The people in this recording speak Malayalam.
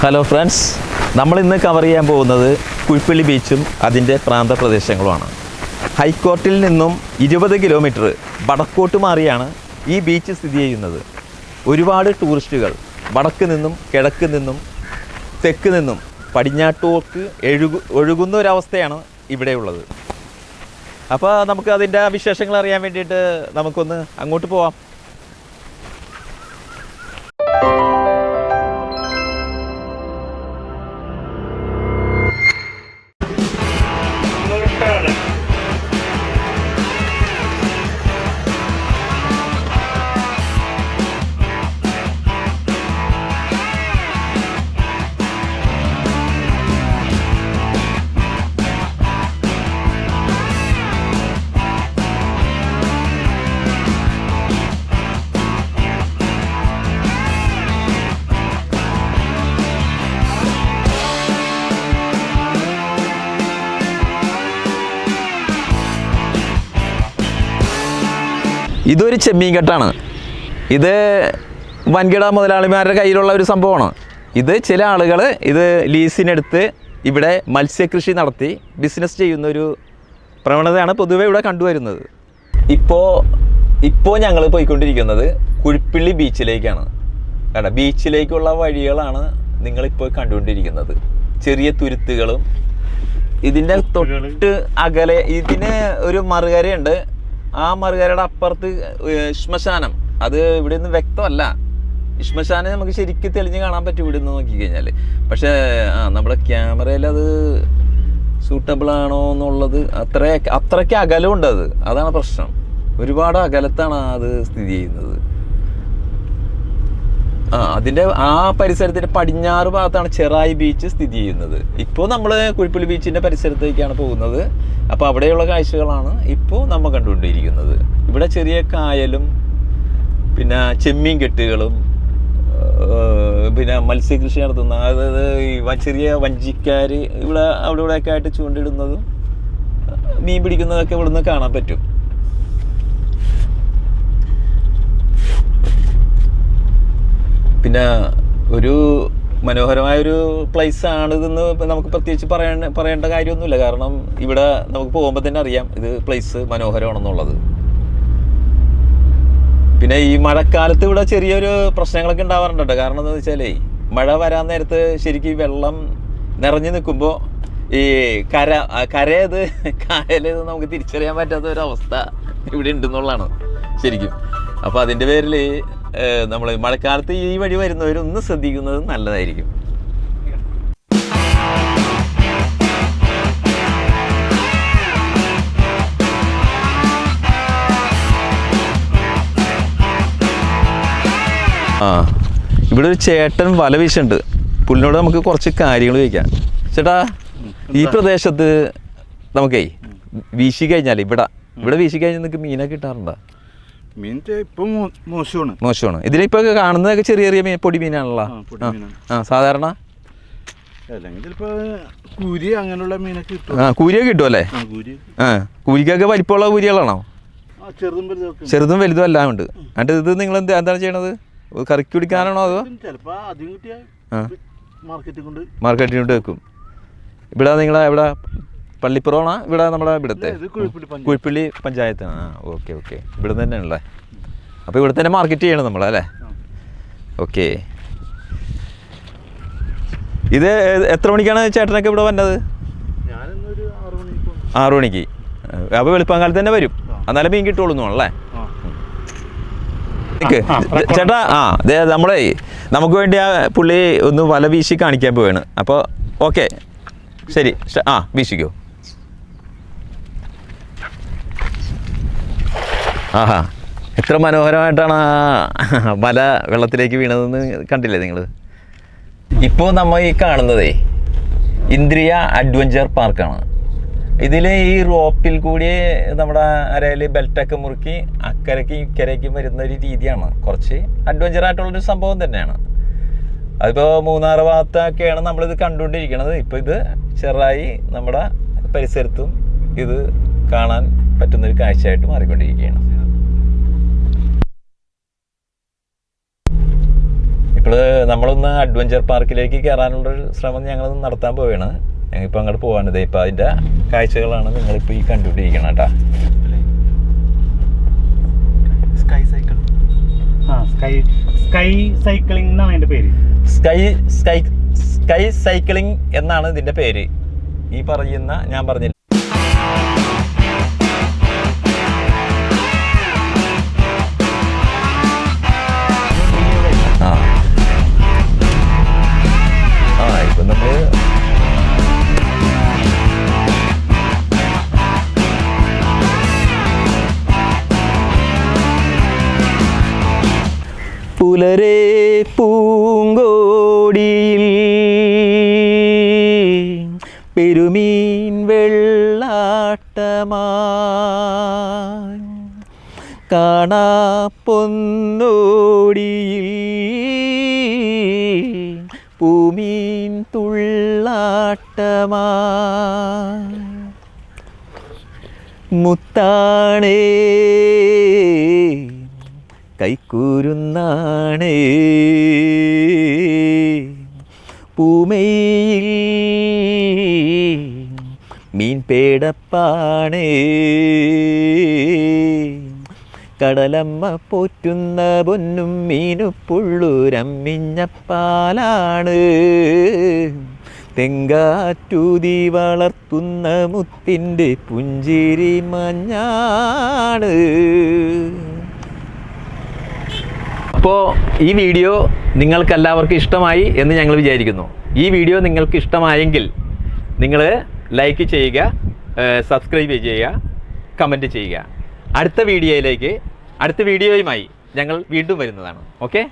ഹലോ ഫ്രണ്ട്സ്, നമ്മളിന്ന് കവർ ചെയ്യാൻ പോകുന്നത് കുഴിപ്പള്ളി ബീച്ചും അതിൻ്റെ പ്രാന്തപ്രദേശങ്ങളുമാണ്. ഹൈക്കോർട്ടിൽ നിന്നും 20 കിലോമീറ്റർ വടക്കോട്ട് മാറിയാണ് ഈ ബീച്ച് സ്ഥിതി ചെയ്യുന്നത്. ഒരുപാട് ടൂറിസ്റ്റുകൾ വടക്ക് നിന്നും കിഴക്ക് നിന്നും തെക്ക് നിന്നും പടിഞ്ഞാട്ടോക്ക് ഒഴുകുന്ന ഒരവസ്ഥയാണ് ഇവിടെയുള്ളത്. അപ്പോൾ നമുക്ക് അതിൻ്റെ വിശേഷങ്ങൾ അറിയാൻ വേണ്ടിയിട്ട് നമുക്കൊന്ന് അങ്ങോട്ട് പോവാം. ഇതൊരു ചെമ്മീൻ കെട്ടാണ്. ഇത് വൻകിട മുതലാളിമാരുടെ കയ്യിലുള്ള ഒരു സംഭവമാണ്. ഇത് ചില ആളുകൾ ഇത് ലീസിനെടുത്ത് ഇവിടെ മത്സ്യകൃഷി നടത്തി ബിസിനസ് ചെയ്യുന്നൊരു പ്രവണതയാണ് പൊതുവെ ഇവിടെ കണ്ടുവരുന്നത്. ഇപ്പോൾ ഞങ്ങൾ പോയിക്കൊണ്ടിരിക്കുന്നത് കുഴിപ്പള്ളി ബീച്ചിലേക്കാണ്. കാരണം ബീച്ചിലേക്കുള്ള വഴികളാണ് നിങ്ങളിപ്പോൾ കണ്ടുകൊണ്ടിരിക്കുന്നത്. ചെറിയ തുരുത്തുകളും ഇതിൻ്റെ തൊട്ട് അകലെ ഇതിന് ഒരു മറുകരയുണ്ട്. ആ മറുകരയുടെ അപ്പുറത്ത് ശ്മശാനം. അത് ഇവിടെ നിന്ന് വ്യക്തമല്ല. ശ്മശാനം നമുക്ക് ശരിക്കും തെളിഞ്ഞ് കാണാൻ പറ്റും ഇവിടെ നിന്ന് നോക്കിക്കഴിഞ്ഞാൽ. പക്ഷേ നമ്മുടെ ക്യാമറയിൽ അത് സൂട്ടബിൾ ആണോ എന്നുള്ളത് അത്രയ്ക്ക് അകലമുണ്ട്. അതാണ് പ്രശ്നം. ഒരുപാട് അകലത്താണ് അത് സ്ഥിതി ചെയ്യുന്നത്. അതിൻ്റെ ആ പരിസരത്തിൻ്റെ പടിഞ്ഞാറ് ഭാഗത്താണ് ചെറായി ബീച്ച് സ്ഥിതി ചെയ്യുന്നത്. ഇപ്പോൾ നമ്മൾ കുഴിപ്പള്ളി ബീച്ചിൻ്റെ പരിസരത്തേക്കാണ് പോകുന്നത്. അപ്പോൾ അവിടെയുള്ള കാഴ്ചകളാണ് ഇപ്പോൾ നമ്മൾ കണ്ടുകൊണ്ടിരിക്കുന്നത്. ഇവിടെ ചെറിയ കായലും പിന്നെ ചെമ്മീൻ കെട്ടുകളും പിന്നെ മത്സ്യകൃഷി നടത്തുന്ന, അതായത് ഈ ചെറിയ വഞ്ചിക്കാർ ഇവിടെ അവിടെ ഇവിടെയൊക്കെ ആയിട്ട് ചൂണ്ടിടുന്നതും മീൻ പിടിക്കുന്നതൊക്കെ ഇവിടെ നിന്ന് കാണാൻ പറ്റും. പിന്നെ ഒരു മനോഹരമായൊരു പ്ലേസാണ് ഇതെന്ന് നമുക്ക് പ്രത്യേകിച്ച് പറയേണ്ട കാര്യമൊന്നുമില്ല. കാരണം ഇവിടെ നമുക്ക് പോകുമ്പോൾ തന്നെ അറിയാം ഇത് പ്ലേസ് മനോഹരമാണെന്നുള്ളത്. പിന്നെ ഈ മഴക്കാലത്ത് ഇവിടെ ചെറിയൊരു പ്രശ്നങ്ങളൊക്കെ ഉണ്ടാവാറുണ്ട്. കാരണം എന്താണെന്ന് വെച്ചാലേ മഴ വരാൻ നേരത്ത് ശരിക്കും വെള്ളം നിറഞ്ഞു നിൽക്കുമ്പോൾ ഈ കരയത് കായലേത് നമുക്ക് തിരിച്ചറിയാൻ പറ്റാത്ത ഒരവസ്ഥ ഇവിടെ ഉണ്ടെന്നുള്ളതാണ് ശരിക്കും. അപ്പോൾ അതിൻ്റെ പേരിൽ നമ്മൾ മഴക്കാലത്ത് ഈ വഴി വരുന്നവരൊന്ന് ശ്രദ്ധിക്കുന്നത് നല്ലതായിരിക്കും. ഇവിടെ ഒരു ചേട്ടൻ വല വീശുന്നുണ്ട്. പുള്ളിനോട് നമുക്ക് കുറച്ച് കാര്യങ്ങൾ ചോദിക്കാം. ചേട്ടാ, ഈ പ്രദേശത്ത് നമുക്കേ വീശി കഴിഞ്ഞാൽ ഇവിടെ വീശി കഴിഞ്ഞാൽ നിങ്ങൾക്ക് മീനൊക്കെ കിട്ടാറുണ്ടോ? മീൻ ഇപ്പം മോശമാണ്. ഇതിലിപ്പോ കാണുന്നതൊക്കെ ചെറിയ ചെറിയ പൊടി മീനാണല്ലോ. സാധാരണ കൂരി അങ്ങനെയുള്ള മീനൊക്കെ കിട്ടും. കൂരിയൊക്കെ കിട്ടും അല്ലേ? കൂരിക്കൊക്കെ വലിപ്പമുള്ള കൂരികളാണോ? ചെറുതും വലുതും എല്ലാം ഉണ്ട്. എന്നിട്ട് ഇത് നിങ്ങൾ എന്താണ് ചെയ്യണത്? കറിക്ക് പിടിക്കാനാണോ അതോ മാർക്കറ്റിൽ കൊണ്ട് വെക്കും? ഇവിടെ നിങ്ങളെ ഇവിടെ പള്ളിപ്പുറമാണോ? ഇവിടെ നമ്മുടെ ഇവിടുത്തെ കുഴിപ്പള്ളി പഞ്ചായത്താണ്. ഓക്കെ. ഇവിടെ തന്നെയാണല്ലേ? അപ്പോൾ ഇവിടെ തന്നെ മാർക്കറ്റ് ചെയ്യണം നമ്മളല്ലേ? ഓക്കെ. ഇത് എത്ര മണിക്കാണ് ചേട്ടനൊക്കെ ഇവിടെ വന്നത്? 6 മണിക്ക്. അപ്പോൾ വെളുപ്പാങ്കാലത്ത് തന്നെ വരും, എന്നാലും മീൻ കിട്ടുള്ളൂ അല്ലേ? ചേട്ടാ, നമ്മളെ നമുക്ക് വേണ്ടി ആ പുള്ളി ഒന്ന് വല വീശി കാണിക്കാൻ പോവാണ്. അപ്പോൾ ഓക്കെ, ശരി. വീശിക്കോ. എത്ര മനോഹരമായിട്ടാണ് ആ വല വെള്ളത്തിലേക്ക് വീണതെന്ന് കണ്ടില്ലേ നിങ്ങൾ? ഇപ്പോൾ നമ്മൾ ഈ കാണുന്നതേ ഇന്ദ്രിയ അഡ്വഞ്ചർ പാർക്കാണ്. ഇതിൽ ഈ റോപ്പിൽ കൂടി നമ്മുടെ അരയിൽ ബെൽറ്റൊക്കെ മുറുക്കി അക്കരയ്ക്കും ഇക്കരയ്ക്കും വരുന്ന ഒരു രീതിയാണ്. കുറച്ച് അഡ്വഞ്ചറായിട്ടുള്ളൊരു സംഭവം തന്നെയാണ്. അതിപ്പോൾ മൂന്നാർ ഭാഗത്തൊക്കെയാണ് നമ്മളിത് കണ്ടുകൊണ്ടിരിക്കുന്നത്. ഇപ്പോൾ ഇത് ചെറായി നമ്മുടെ പരിസരത്തും ഇത് കാണാൻ പറ്റുന്നൊരു കാഴ്ചയായിട്ട് മാറിക്കൊണ്ടിരിക്കുകയാണ്. ഇപ്പോൾ നമ്മളൊന്ന് അഡ്വഞ്ചർ പാർക്കിലേക്ക് കയറാനുള്ളൊരു ശ്രമം ഞങ്ങൾ നടത്താൻ പോവുകയാണ്. ഞങ്ങളിപ്പോൾ അങ്ങോട്ട് പോകാനത്. ഇപ്പോൾ അതിൻ്റെ കാഴ്ചകളാണ് നിങ്ങളിപ്പോൾ ഈ കണ്ടുകൊണ്ടിരിക്കണം കേട്ടോ. Sky cycle. സ്കൈ സൈക്ലിംഗ് എന്നാണ് അതിൻ്റെ പേര്. സ്കൈ സൈക്ലിംഗ് എന്നാണ് ഇതിൻ്റെ പേര്. ഈ പറയുന്ന ഞാൻ പറഞ്ഞില്ല. ഇപ്പം നമ്മൾ പുലരെ പൂങ്കോടിയിൽ പെരുമീൻ വെള്ളാട്ടമായി കാണാ പൊന്നോടിയിൽ പൂമീൻ തുള്ളാട്ടമായി മുത്താണേ കൈക്കൂരുന്നാണേ പൂമയിൽ മീൻ പേടപ്പാണേ കടലമ്മ പോറ്റുന്ന പൊന്നും മീനുപ്പുള്ളൂരമ്മിഞ്ഞപ്പാലാണ് തെങ്കാറ്റൂതി വളർത്തുന്ന മുത്തിൻ്റെ പുഞ്ചിരി മഞ്ഞാണ്. അപ്പോൾ ഈ വീഡിയോ നിങ്ങൾക്കെല്ലാവർക്കും ഇഷ്ടമായി എന്ന് ഞങ്ങൾ വിചാരിക്കുന്നു. ഈ വീഡിയോ നിങ്ങൾക്ക് ഇഷ്ടമായെങ്കിൽ നിങ്ങൾ ലൈക്ക് ചെയ്യുക, സബ്സ്ക്രൈബ് ചെയ്യുക, കമൻറ്റ് ചെയ്യുക. അടുത്ത വീഡിയോയുമായി ഞങ്ങൾ വീണ്ടും വരുന്നതാണ്. ഓക്കെ.